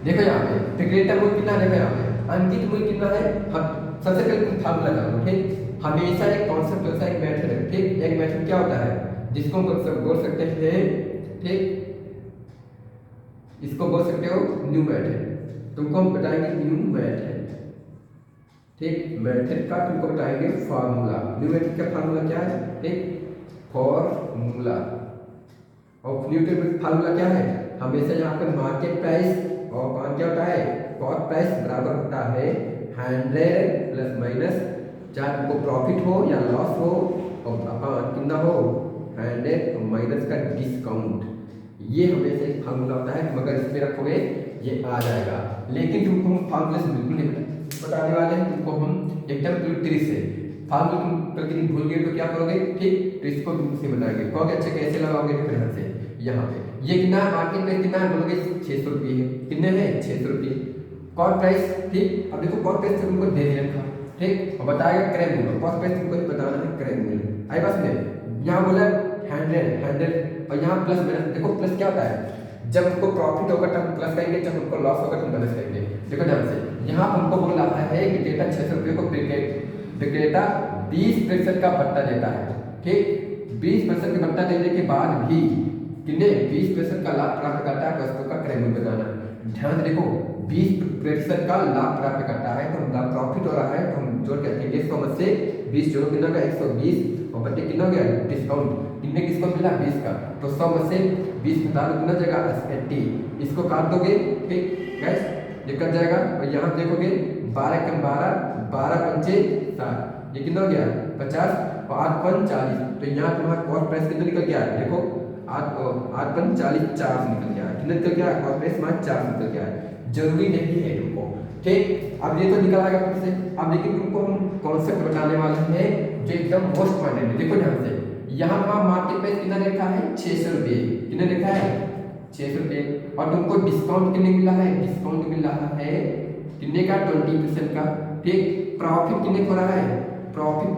देखो यहाँ पे विक्रेता मूल्य कितना है, देखो यहाँ पे अंकित मूल्य कितना है। हम सबसे पहले तुम फार्मूला जानो। ठीक, हमेशा एक कॉन्सेप्ट होता है, एक मेथड है। ठीक, एक मेथड क्या होता है जिसको हम बोल सकते हैं, ठीक इसको बोल सकते हो न्यू मेथड। तुमको हम बताएंगे न्यू मेथड। ठीक, मेथड का तुमको बताएंगे फार्मूला। न्यू मेथड का फार्मूला क्या है, ठीक फॉर्मूला। और न्यू मेथड फार्मूला क्या है, हमेशा यहाँ पे मार्केट प्राइस और कौन क्या होता है, कॉस्ट प्राइस बराबर होता है 100 प्लस माइनस, चाहे तुमको प्रॉफिट हो या लॉस हो, और अपन कितना हो 100 माइनस का डिस्काउंट। ये हमेशा एक फार्मूला होता है, तुम अगर इसमें रखोगे ये आ जाएगा। लेकिन तुमको हम फार्मूले से बिल्कुल नहीं बताने वाले हैं, तुमको हम एकदम ट्रिक से फार्मूला तुम कल के दिन भूल गए तो क्या करोगे। ठीक, तो इसको तुमसे बताएंगे, कहोगे अच्छा कैसे लगाओगे, फिर से यहाँ पे ये कितना मार्केट में कितना है, बोलोगे 600 रुपये है। कितने हैं 600 रुपये कॉस्ट प्राइस। ठीक, अब देखो कॉस्ट प्राइस तुमको दे दिया था। ठीक, और बताएगा क्रय मूल्य, कॉस्ट प्राइस तुमको बताना है क्रय मूल्य। आई बात में यहाँ बोला 100 और यहाँ प्लस माइनस। देखो प्लस क्या होता है, जब हमको प्रॉफिट होगा तब हम प्लस करेंगे, जब हमको लॉस होगा तब माइनस करेंगे। देखो ध्यान से, यहाँ हमको बोल रहा है कि विक्रेता 600 रुपये को विक्रेता 20% का भत्ता देता है। ठीक, 20% का भत्ता देने के बाद भी कितने 20% का लाभ प्राप्त करता है, वस्तु का क्रय मूल्य बताना। ध्यान देखो 20% का लाभ प्राप्त करता है, तो हम प्रॉफिट हो रहा है, तो हम जोड़ के रखेंगे 100 से 20 जोड़ो कितना का 120, और बच्चे कितना हो गया डिस्काउंट, कितने किसको मिला 20 का, तो 100 में से 20 घटा दो कितना जाएगा 80, इसको काट दोगे। ठीक गैस ये कट जाएगा, और यहाँ देखोगे 12 कम 12, 12 पंचे 60, ये कितना हो गया 50, और 8 पन 40। तो यहाँ तुम्हारा कॉस्ट प्राइस कितना निकल गया, देखो 8 पन 40 4 से निकल गया, कितना निकल गया कॉस्ट प्राइस हमारा 4 से निकल गया। जरूरी नहीं है तुमको। ठीक, अब ये तो निकल आएगा फिर से। अब लेकिन तुमको हम कॉन्सेप्ट बताने वाले हैं जो एकदम मोस्ट इम्पोर्टेंट है। देखो ध्यान से, यहाँ पर मार्केट प्राइस कितना लिखा है 600 रुपये, कितना लिखा है 600 रुपये, और तुमको डिस्काउंट कितने मिला है, डिस्काउंट मिल रहा है कितने का 20% का। ठीक, प्रॉफिट कितने हो रहा है, प्रॉफिट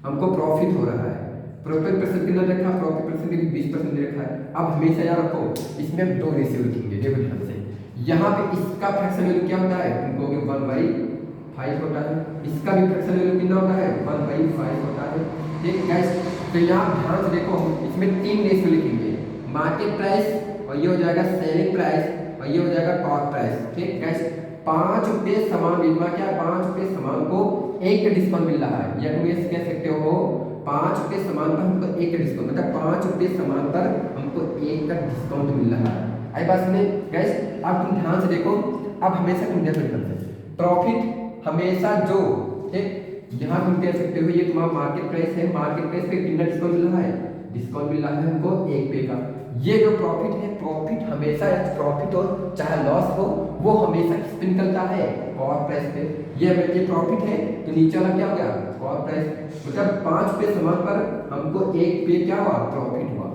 हमको प्रॉफिट हो रहा है, प्रॉफिट परसेंट कितना रखा, प्रॉफिट परसेंट 20% रखा है। अब हमेशा याद रखो इसमें हम 2 रेशियो लिखेंगे। देखो ध्यान से, यहाँ पे इसका फ्रैक्शन वैल्यू क्या होता है, तुमको 1/5 होता है, इसका भी फ्रैक्शन वैल्यू कितना होता है 1/5 होता है। ठीक गाइस, तो यहाँ ध्यान से देखो इसमें 3 रेशियो लिखेंगे, मार्केट प्राइस, और ये हो जाएगा सेलिंग प्राइस, और ये हो जाएगा कॉस्ट प्राइस। ठीक गाइस, 5 रुपये सामान बीमा क्या, 5 रुपये सामान को 1 का डिस्काउंट मिल रहा है, या तुम ये कह सकते हो 5 रुपये सामान पर हमको 1 का डिस्काउंट, मतलब 5 रुपये सामान पर हमको 1 का डिस्काउंट मिल रहा है। आई बात में गाइस, अब तुम ध्यान से देखो, अब हमेशा तुम क्या करते हो प्रॉफिट हमेशा जो, ठीक यहाँ तुम कह सकते हो ये तुम्हारा मार्केट प्राइस है, मार्केट प्राइस पे कितना डिस्काउंट मिल रहा है, डिस्काउंट मिल रहा है हमको 1 पे का। ये जो प्रॉफिट है, प्रॉफिट हमेशा प्रॉफिट हो चाहे लॉस हो, वो हमेशा किस पे निकलता है कॉस्ट प्राइस पे। ये प्रॉफिट है तो नीचे वाला क्या हो गया कॉस्ट प्राइस, मतलब 5 पे सामान पर हमको 1 पे क्या हुआ प्रॉफिट हुआ,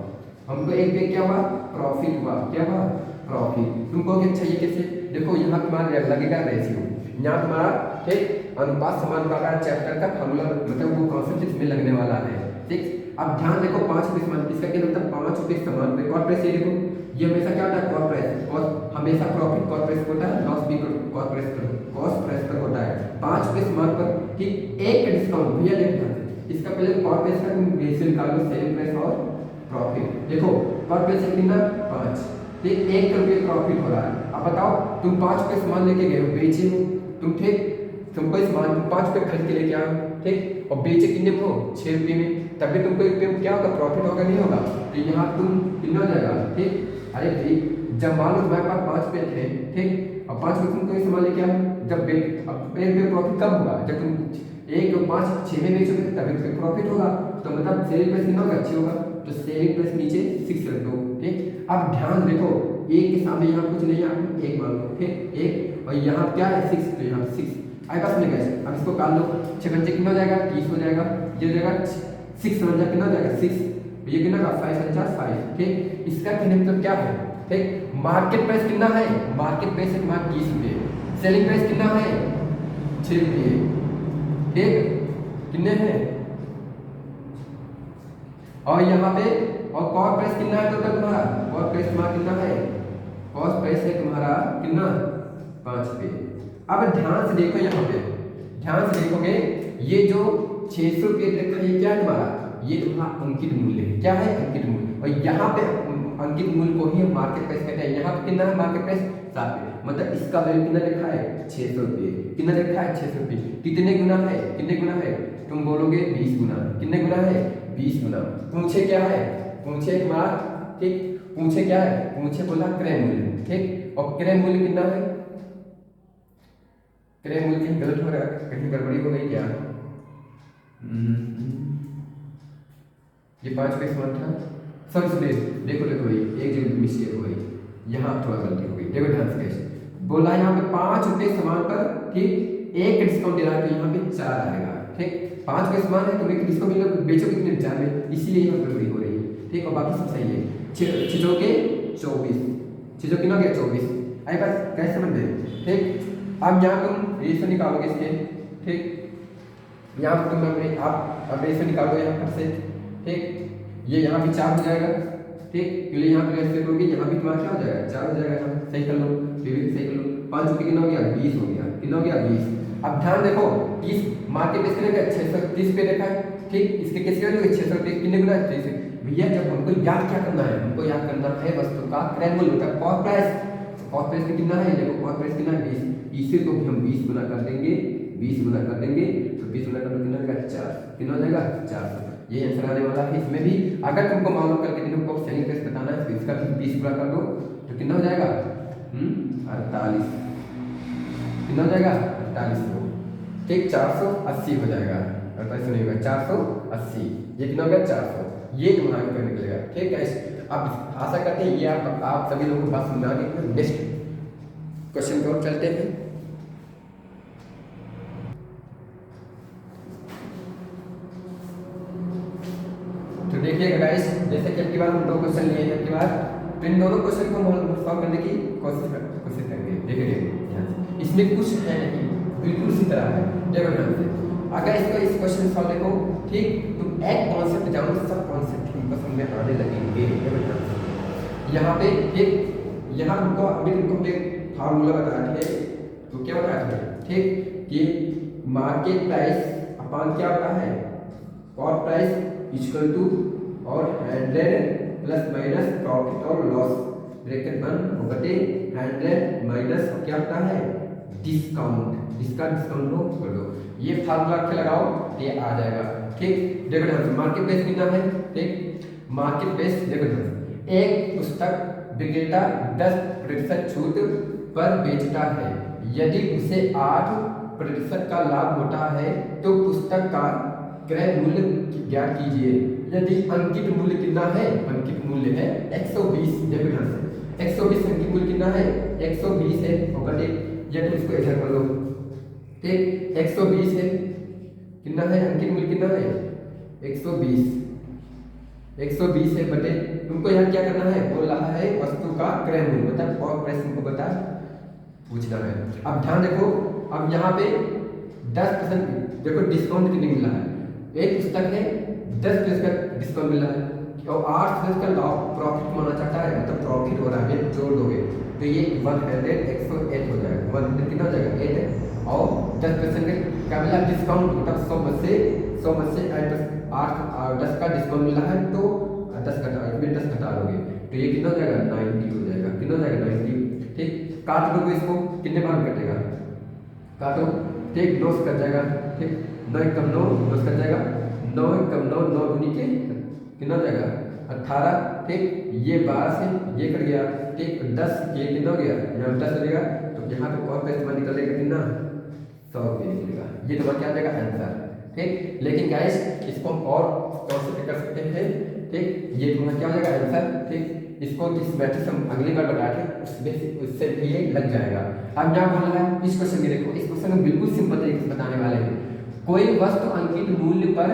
हमको 1 पे क्या हुआ प्रॉफिट हुआ, क्या हुआ प्रॉफिट। तुमको अच्छा ये कैसे, देखो यहाँ तुम्हारा लगेगा रेशियो, यहाँ तुम्हारा ठीक अनुपात समान वाला चैप्टर का फॉर्मूला, मतलब वो कॉन्सेप्ट इसमें लगने वाला है। ठीक, अब ध्यान देखो 5 रुपये सामान, इसका क्या मतलब 5 रुपये सामान पे कॉस्ट प्राइस। ये देखो ये हमेशा क्या होता है कॉस्ट प्राइस, कॉस्ट हमेशा प्रॉफिट कॉस्ट प्राइस होता है, लॉस भी कॉस्ट प्राइस पर होता है। 5 रुपये सामान पर ठीक 1 का डिस्काउंट, भैया देखना इसका पहले कॉस्ट प्राइस का तुम रेशियो निकालो, सेलिंग प्राइस और प्रॉफिट। देखो कॉस्ट प्राइस कितना 5, ठीक 1 रुपये प्रॉफिट हो रहा है। अब बताओ तुम 5 रुपये सामान लेके गए हो, बेचे हो तुम, ठीक तुमको इस मान 5 रुपये खरीद के लेके आओ, ठीक और बेचे कितने में हो 6 रुपये में, तभी तुमको 1 रुपये में क्या होगा प्रॉफिट होगा, नहीं होगा। तो यहाँ तुम कितना हो जाएगा, ठीक अरे भाई जब मान लो तुम्हारे पास 5 रुपये थे, ठीक और 5 रुपये तुमको सामान लेके आओ, जब अब 1 रुपये प्रॉफिट कब होगा, जब तुम 1 5 6 में बेचोगे तभी तुम्हें प्रॉफिट होगा, तो मतलब सेल प्राइस कितना होगा 6 होगा। तो सेलिंग प्राइस नीचे 6 रख दो। ठीक, अब ध्यान देखो एक के सामने यहाँ कुछ नहीं है, आप एक मान लो, ठीक एक, और यहाँ क्या है 6, तो यहाँ 6 आई पास में गए। अब इसको काट लो, 6 पंचे कितना हो जाएगा 30 हो जाएगा, ये हो जाएगा 6 समझ कितना हो जाएगा 6, ये कितना का 5 पंचा 5। ठीक, इसका कहने मतलब क्या है, ठीक मार्केट प्राइस कितना है, मार्केट प्राइस है तुम्हारा 30 रुपये, सेलिंग प्राइस कितना है 6 रुपये। ठीक, कितने हैं, और यहाँ पे और कॉस्ट प्राइस कितना है टोटल तुम्हारा, कॉस्ट प्राइस तुम्हारा कितना है, कॉस्ट प्राइस है तुम्हारा कितना 5 रुपये। अब ध्यान से देखो, यहाँ पे ध्यान से देखोगे ये जो 600 रुपये लिखा है ये क्या है तुम्हारा, ये तुम्हारा अंकित मूल्य है, क्या है अंकित मूल्य, और यहाँ पे अंकित मूल्य को ही हम मार्केट प्राइस कहते हैं। यहाँ पे कितना है मार्केट प्राइस 7 रुपये, मतलब इसका वैल्यू कितना लिखा है 600 रुपये, कितना लिखा है 600 रुपये, कितने गुना है, कितने गुना है, तुम बोलोगे 20 गुना, कितने गुना है 20 गुना। पूछे क्या है, पूछे तुम्हारा, ठीक पूछे क्या है, पूछे बोला क्रय मूल्य, ठीक, और क्रय मूल्य कितना है, क्रय मूल्य कहीं गलत हो रहा है, कहीं गड़बड़ी हो गई क्या, ये 5 रुपये समान था, सब सुने देखो देखो भाई एक जगह मिस्टेक हो गई, यहाँ थोड़ा गलती हो गई, देखो ध्यान से कैसे बोला, यहाँ पे 5 रुपये समान पर ठीक एक डिस्काउंट दे रहा है, तो यहाँ पे 4 आएगा। ठीक, 5 रुपये समान है तो एक डिस्काउंट मिलेगा, बेचो कितने 4 में, इसीलिए यहाँ गड़बड़ी हो रही है। ठीक, और बाकी सब सही है। छो के 24, छो कितना गया 24, आई बात कैसे समझ में। ठीक, अब यहाँ तुम रेशो निकालोगे इसके, ठीक यहाँ पर तुम आप रेशो निकालोगे यहाँ पर से, ठीक ये यहाँ भी 4 हो जाएगा। ठीक, पहले यहाँ पे रेशो करोगे, यहाँ भी तुम्हारा क्या हो जाएगा 4 हो जाएगा, यहाँ सही कर लो, फिर सही कर लो, 5 रुपये कितना हो गया 20 हो गया, कितना हो गया 20। अब ध्यान देखो 30 मार्केट बेस करेगा 630 रुपये देखा है, ठीक इसके कैसे करेंगे 600 रुपये, कितने गुना 300। भैया जब हमको याद क्या करना है, हमको याद करना है वस्तु का क्रय मूल्य मतलब कॉस्ट प्राइस, कॉस्ट प्राइस कितना है, देखो कॉस्ट प्राइस कितना है 20, इसी को भी हम 20 गुना कर देंगे, 20 गुना कर देंगे, तो 20 गुना कर दो कितना हो जाएगा 4, कितना हो जाएगा 400। ये आंसर आने वाला है इसमें भी। अगर तुमको मालूम करके तुमको सेलिंग प्राइस बताना है तो इसका भी 20 गुना कर दो, तो कितना हो जाएगा 48, कितना हो जाएगा 48 को, ठीक 480 हो जाएगा, 48 नहीं होगा 480, ये कितना हो गया 400, ये तुम्हारा आंसर निकलेगा। ठीक है, अब आशा करते हैं ये आप सभी लोगों को बात समझ आ गई। नेक्स्ट क्वेश्चन की ओर चलते हैं। तो देखिएगा गाइस, जैसे कि अब की बार हम 2 क्वेश्चन लिए हैं, अब की बार तो इन दोनों क्वेश्चन को हम सॉल्व करने की कोशिश करेंगे। देखिए ध्यान से, इसमें कुछ है नहीं, बिल्कुल इसी तरह है, देखो ध्यान से। अगर इसको इस क्वेश्चन सॉल्व देखो, ठीक तुम एक कॉन्सेप्ट जानो, सब कॉन्सेप्ट तुमको समझ में आने लगेंगे। देखो ध्यान से, यहाँ पे एक यहाँ तुमको अभी तुमको एक फार्मूला बताया है, तो क्या बताया था ठीक कि मार्केट प्राइस अपॉन क्या होता है कॉस्ट प्राइस इक्वल टू और 100 प्लस माइनस प्रॉफिट और लॉस ब्रैकेट बंद बटे 100 माइनस क्या होता है डिस्काउंट, इसका डिस्काउंट लो कर दो, ये फार्मूला के लगाओ ये आ जाएगा। ठीक, देखो ध्यान, मार्केट बेस कितना है, ठीक मार्केट बेस देखो ध्यान, एक पुस्तक विक्रेता 10% छूट पर बेचता है, यदि उसे 8% का लाभ होता है तो पुस्तक का क्रय मूल्य ज्ञात कीजिए। यदि अंकित मूल्य कितना है, अंकित मूल्य है 120, देखो ध्यान से 120 अंकित मूल्य कितना है 120 है, और बटे ये तो इसको इधर कर लो, ठीक 120 है, कितना है अंकित मूल्य कितना है 120 है बटे, तुमको यहाँ क्या करना है बोल रहा है वस्तु का क्रय मूल्य मतलब कॉस्ट प्राइस तुमको बता पूछना है। अब ध्यान देखो, अब यहाँ पे 10% देखो डिस्काउंट कितने मिल रहा है, एक पुस्तक है 10% का डिस्काउंट मिल रहा है और 8% का लॉस प्रॉफिट माना चाहता है, मतलब प्रॉफिट हो रहा है, जोड़ दोगे तो ये 108 हो जाएगा, 100 कितना हो जाएगा 8 है, और 10% का मिला डिस्काउंट मतलब 100 में से 10 का डिस्काउंट मिला है तो 10 घटा लोगे तो ये कितना हो जाएगा 90 हो जाएगा, कितना हो जाएगा 90। ठीक, काट दोगे इसको कितने बार कटेगा, काटो ठीक 9 से कट जाएगा, ठीक 9 कम 9 10 कट जाएगा, 9 कम 9 9 दूनी के कितना हो जाएगा 18, ठीक ये 12 से ये कट गया, ठीक 10 ये कितना हो गया यहाँ 10 हो जाएगा, तो यहाँ पे कॉस्ट का इस्तेमाल निकलेगा कितना 100 रुपये निकलेगा, ये तुम्हारा क्या आ जाएगा आंसर। ठीक, लेकिन गाइस इसको हम और कैसे कर सकते हैं, ठीक। ये तुम्हारा क्या हो जाएगा आंसर, ठीक। इसको जिस मैट्रिक्स हम अगली बार बता के उससे भी ये लग जाएगा। अब क्या बोल रहा है इस क्वेश्चन में, देखो इस क्वेश्चन में बिल्कुल सिंपल तरीके से बताने वाले हैं। कोई वस्तु अंकित मूल्य पर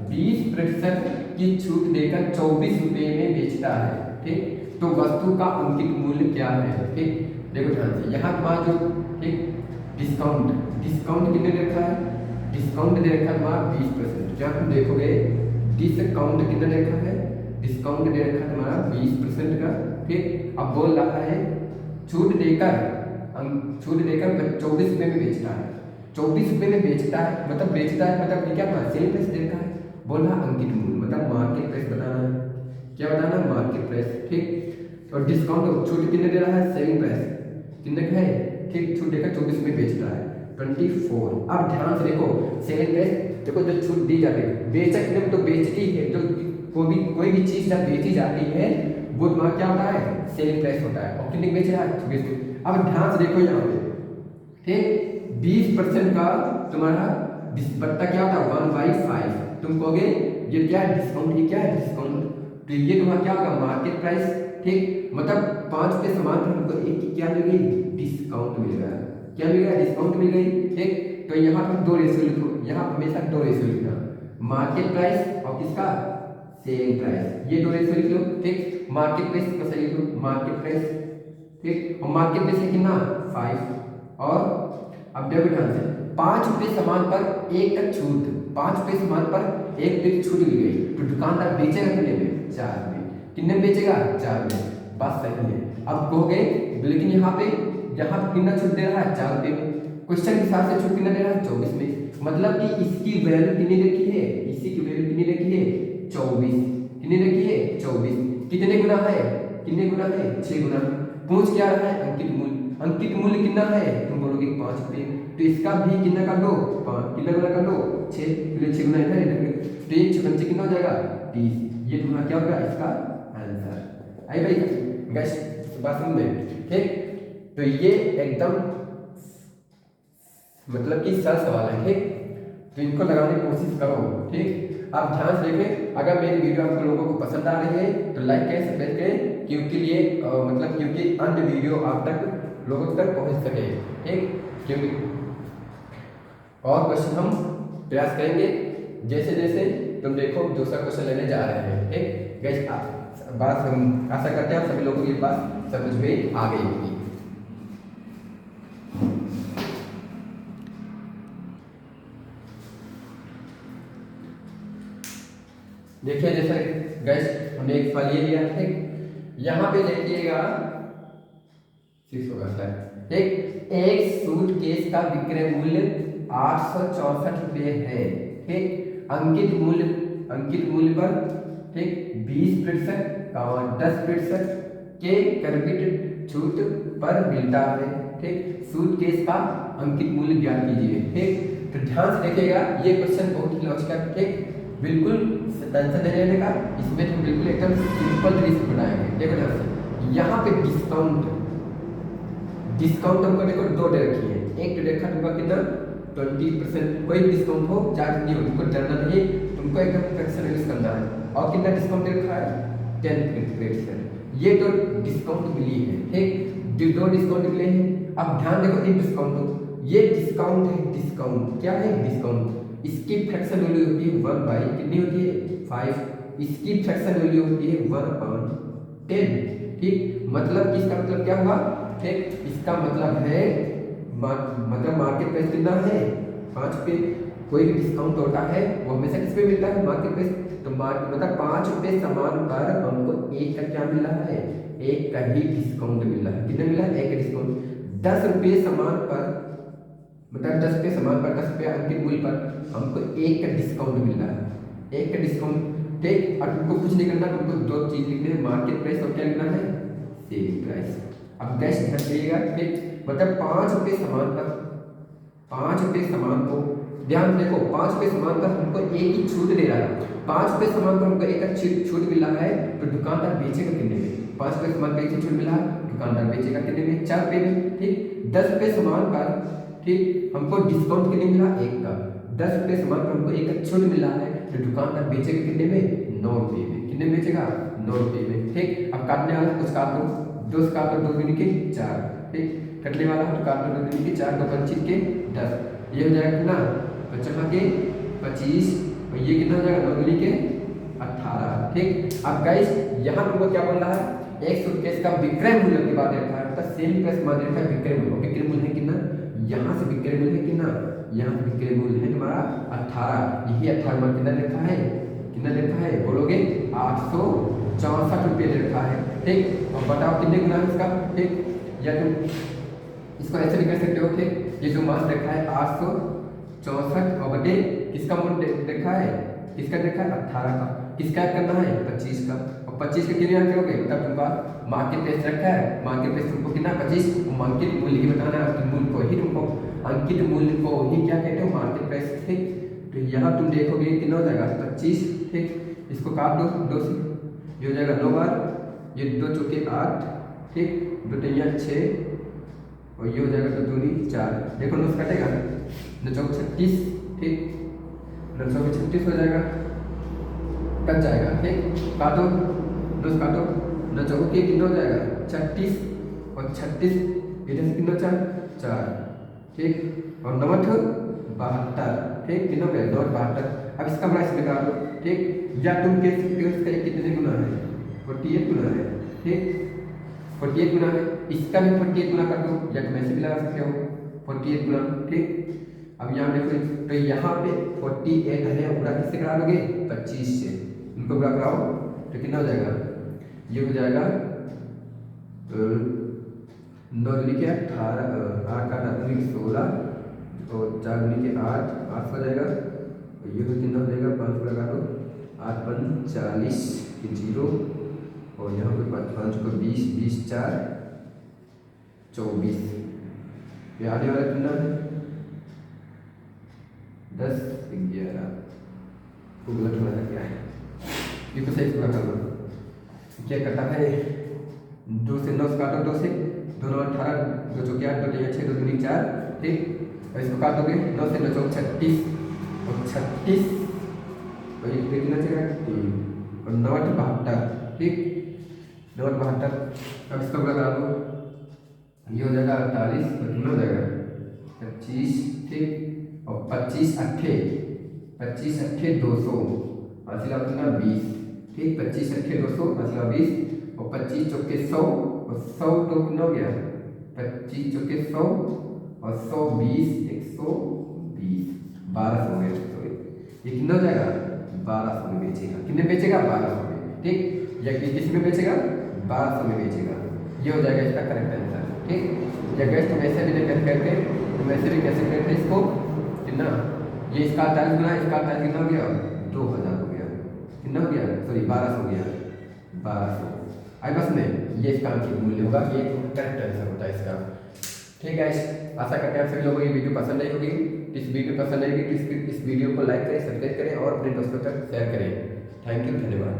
20% की छूट देकर 24 रुपये में बेचता है, ठीक। तो वस्तु का अंकित मूल्य क्या है, ठीक। देखो ध्यान से, यहाँ तुम्हारा जो, ठीक, डिस्काउंट कितने दे रखा है, डिस्काउंट दे रखा है तुम्हारा 20%। जब तुम देखोगे डिस्काउंट कितना दे रखा है, डिस्काउंट दे रखा है तुम्हारा 20% का, ठीक। अब बोल रहा है छूट देकर 24 रुपये में बेचता है, 24 रुपये में बेचता है, मतलब बेचता है मतलब ये क्या था, सेल प्राइस दे रखा है। बोल रहा अंकित मूल्य मतलब मार्केट प्राइस बताना है, क्या बताना है, मार्केट प्राइस, ठीक। और डिस्काउंट छूट कितने दे रहा है, सेलिंग प्राइस कितने का है, ठीक। छूट देकर 24 में बेचता है 24। अब ध्यान से देखो सेलिंग प्राइस, देखो जो छूट दी जाती है बेचक ने तो बेचती है, जो कोई भी चीज जब बेची जाती है वो तुम्हारा क्या होता है, सेलिंग प्राइस होता है। और कितने बेच रहा है, 24 में। अब ध्यान से देखो यहाँ पे, ठीक, 20% का तुम्हारा बट्टा क्या होता है 1/5। तुम कहोगे ये क्या है, डिस्काउंट, ये क्या है डिस्काउंट, तो ये तुम्हारा क्या होगा मार्केट प्राइस, ठीक। मतलब 5 के समान पर हमको एक की क्या मिल गई, डिस्काउंट मिल गया, क्या मिल गया, डिस्काउंट मिल गई, ठीक। तो यहाँ पर 2 रेशियो लिखो, यहाँ हमेशा 2 रेशियो लिखना, मार्केट प्राइस और किसका, सेलिंग प्राइस, ये 2 रेशियो लिख लो, ठीक। मार्केट प्राइस का सही लिख लो, मार्केट प्राइस, ठीक। और मार्केट प्राइस है कितना 5। और अब देखो ध्यान से, 5 रुपये सामान पर 1 का छूट, 5 रुपये सामान पर 1 रुपये की छूट मिल गई, तो दुकानदार बेचेगा कितने में, 4 रुपये, कितने में बेचेगा, 4 रुपये, बात सही है। अब कहोगे लेकिन यहाँ पे कितना छूट दे रहा है, 4 रुपये में, क्वेश्चन के हिसाब से छूट कितना दे रहा है, 24 में, मतलब कि इसकी वैल्यू कितनी रखी है, इसी की वैल्यू कितनी रखी है, 24, कितनी रखी है, 24, कितने गुना है, कितने गुना है, 6 गुना। पूछ क्या रहा है, अंकित मूल्य, अंकित मूल्य कितना है, तुम बोलोगे 5 रुपये, तो इसका भी कितना कर दो, 5, कितना गुना कर दो, 6, तो 6 गुना इधर इधर, तो ये 6 कितना हो जाएगा, 30। ये तुम्हारा क्या होगा इसका आंसर। आई भाई गैस बात समझ में, ठीक। तो ये एकदम मतलब कि सरल सवाल है, ठीक। तो इनको लगाने की कोशिश करो, ठीक। आप ध्यान से देखें, अगर मेरी वीडियो आपको लोगों को पसंद आ रही है तो लाइक करें, सब्सक्राइब करें, क्योंकि ये मतलब क्योंकि अन्य वीडियो आप तक लोगों तक पहुंच सके, ठीक। क्योंकि और क्वेश्चन हम प्रयास करेंगे जैसे जैसे तुम देखो दूसरा क्वेश्चन लेने जा रहे हैं, ठीक। गाइस बात हम आशा करते हैं आप सभी लोगों की बात समझ में आ गई होगी। देखिए जैसे गैस हमने एक फल ये लिया, ठीक। यहाँ पे देखिएगा 6 होगा सर, ठीक। एक सूटकेस का विक्रय मूल्य 864 रुपये है, ठीक। अंकित मूल्य पर, ठीक, 20% और 10% के क्रेडिट छूट पर मिलता है, ठीक। सूटकेस का अंकित मूल्य ज्ञात कीजिए, ठीक। तो ध्यान से देखिएगा ये क्वेश्चन बहुत ही लॉजिकल, ठीक, बिल्कुल टेंशन नहीं लेने का, इसमें हम बिल्कुल एकदम सिंपल तरीके से बनाएंगे। देखो ध्यान से, यहाँ पे डिस्काउंट हमको देखो 2 दे रखी है, एक तो देखा तुमको कितना 20%, कोई डिस्काउंट हो चार्ज नहीं हो, तुमको डरना नहीं, तुमको एकदम फ्रैक्शन यूज करना है। और कितना डिस्काउंट दे रखा है 10%, ये तो डिस्काउंट मिली है, ठीक। 2 डिस्काउंट मिले हैं। अब ध्यान देखो एक डिस्काउंट हो, ये डिस्काउंट है, डिस्काउंट क्या है, डिस्काउंट, इसकी फ्रैक्शन वैल्यू होती है 1/, कितनी होती है 5, इसकी फ्रैक्शन वैल्यू होती है 1/10, ठीक। मतलब इसका मतलब क्या हुआ, ठीक, इसका मतलब है मतलब मार्केट प्राइस कितना है 5 पे, कोई भी डिस्काउंट होता है वो हमेशा किस पे मिलता है, मार्केट प्राइस। तो मतलब 5 रुपये सामान पर हमको 1 का क्या मिल रहा है, 1 का ही डिस्काउंट मिल रहा है, कितना मिला है 1 का डिस्काउंट। 10 रुपये सामान पर, मतलब 10 रुपये सामान पर 10 रुपये अंकित मूल्य पर हमको 1 का डिस्काउंट मिल रहा है, 1 का डिस्काउंट, ठीक। और तुमको कुछ नहीं करना, तुमको 2 चीज लिखने हैं, मार्केट प्राइस और क्या लिखना है, सेलिंग प्राइस। अब गैस ध्यान दीजिएगा, ठीक, मतलब 5 रुपये सामान पर, 5 रुपये सामान को ध्यान देखो, 5 रुपये सामान पर हमको 1 की छूट दे रहा है, 5 रुपये सामान पर हमको 1 का छूट मिल रहा है, तो दुकानदार बेचेगा कितने में, 5 रुपये सामान पर 1 की छूट मिला है, दुकानदार बेचेगा कितने में, 4 रुपये में, ठीक। 10 रुपये सामान पर, ठीक, हमको डिस्काउंट कितने मिला 1 का, 10 रुपये सामान पर हमको 1 का छूट मिला है, तो दुकानदार बेचेगा कितने में 9 रुपये में, कितने में बेचेगा 9 रुपये में। ठीक, अब काटने वाला कुछ काट दो, 2 से काट दो, 2 दूनी के 4। ठीक, कटने वाला तो काट दो, 2 दूनी के 4, 2 25 के 10, ये हो जाएगा कितना 55 के 25, और ये कितना हो जाएगा 9 दूनी के 18। ठीक, अब गाइस यहाँ तुमको क्या बोल रहा है, 100 रुपये का विक्रय मूल्य के बाद रखा है, मतलब सेल प्राइस मान रखा है विक्रय मूल्य। विक्रय मूल्य है कितना, यहाँ से विक्रय मूल्य है कितना, यहाँ से विक्रय मूल्य है तुम्हारा 18, यही 18 मान कितना लिखा है, कितना लिखा है बोलोगे 864 रुपये लिखा है। ठीक, और बताओ कितने गुना है इसका। ठीक, या तुम इसको ऐसे भी कर सकते हो। ठीक, ये जो मान रखा है 864 और बटे किसका मूल्य देखा है, किसका देखा है 18 का, किसका करना है 25 का, और 25 का कितना करोगे, मतलब तुम पास मार्केट प्राइस रखा है, मार्केट प्राइस तुमको कितना 25, मार्केट मूल्य ही बताना है, तुम मूल्य को ही तुमको अंकित मूल्य को ही क्या कहते हो मार्केट प्राइस। ठीक, तो यहाँ तुम देखोगे कितना हो जाएगा 25। ठीक, इसको काट दो 2 से, ये हो जाएगा 9 बार, ये 2 चौके 8, ठीक, 2 तिया 6, और ये हो जाएगा 2 दूनी 4। देखो 9 कटेगा, 9 चौक 36, ठीक, 9 चौक 36 हो जाएगा, कट जाएगा। ठीक, काटो 2 काटो, 9 चौक के कितना हो जाएगा 36, और 36 इधर से कितना 4, ठीक, और 9 72, ठीक, कितना हो गया 9 72। अब इसका प्राइस निकाल दो। ठीक, या तुम कह सकते हो इसका कितने गुना है 48 गुना है। ठीक, 48 गुना है, इसका भी 48 गुना कर दो, या तुम ऐसे भी लगा सकते हो 48 गुना। ठीक, अब यहाँ देखो, तो यहाँ पे 48 है, पूरा किससे करा दोगे 25 से, इनको पूरा कराओ तो कितना हो जाएगा, ये हो जाएगा 9 दूनी के 18, 8 का 9 दूनी 16, और 4 दूनी के 8, 8 हो जाएगा, और ये भी कितना हो जाएगा 5 को लगा दो, 8 5 40 के 0, और यहाँ पे 5 को 20, 20 4 24, ये आने वाला कितना है 10 11, को गलत हो रहा है क्या है, ये तो सही पूरा कर लो। क्या करता है 2 से 9 काटो, 2 से 2 9 18, 2 चौके 8, 2 तिया 6, 2 दूनी 4। ठीक, और इसको काटोगे 9 से 9 चौक 36, और 36, और ये कितना चलेगा 3, और 9 72। ठीक, 9 72, अब इसका पूरा करा दो, ये हो जाएगा 48, और कितना हो जाएगा 25। ठीक, और 25 8 200, असला कितना 20। ठीक, 25 8 200 असला 20, और 25 चौके 100, और 100 तो कितना हो गया 25 चौके 100, और 100 20 120, 1200 हो गया। सॉरी, ये कितना हो जाएगा 1200 में बेचेगा, कितने बेचेगा 1200 में। ठीक, या किस में बेचेगा 1200 में बेचेगा, ये हो जाएगा इसका करेक्ट आंसर। ठीक, या गैस तुम ऐसे भी नहीं करते, तुम ऐसे भी कैसे करते इसको कितना, ये इसका 48 गुना, इसका 48 कितना हो गया 2000 हो गया, कितना हो गया सॉरी 1200 हो गया 1200। आई बस में ये इसका अंकित मूल्य होगा, ये करेक्ट आंसर होता है इसका। ठीक है, आशा करते हैं आप सभी लोगों को ये वीडियो पसंद आई होगी। इस वीडियो पसंद आएगी तो इस वीडियो को लाइक करें, सब्सक्राइब करें और अपने दोस्तों तक शेयर करें। थैंक यू, धन्यवाद।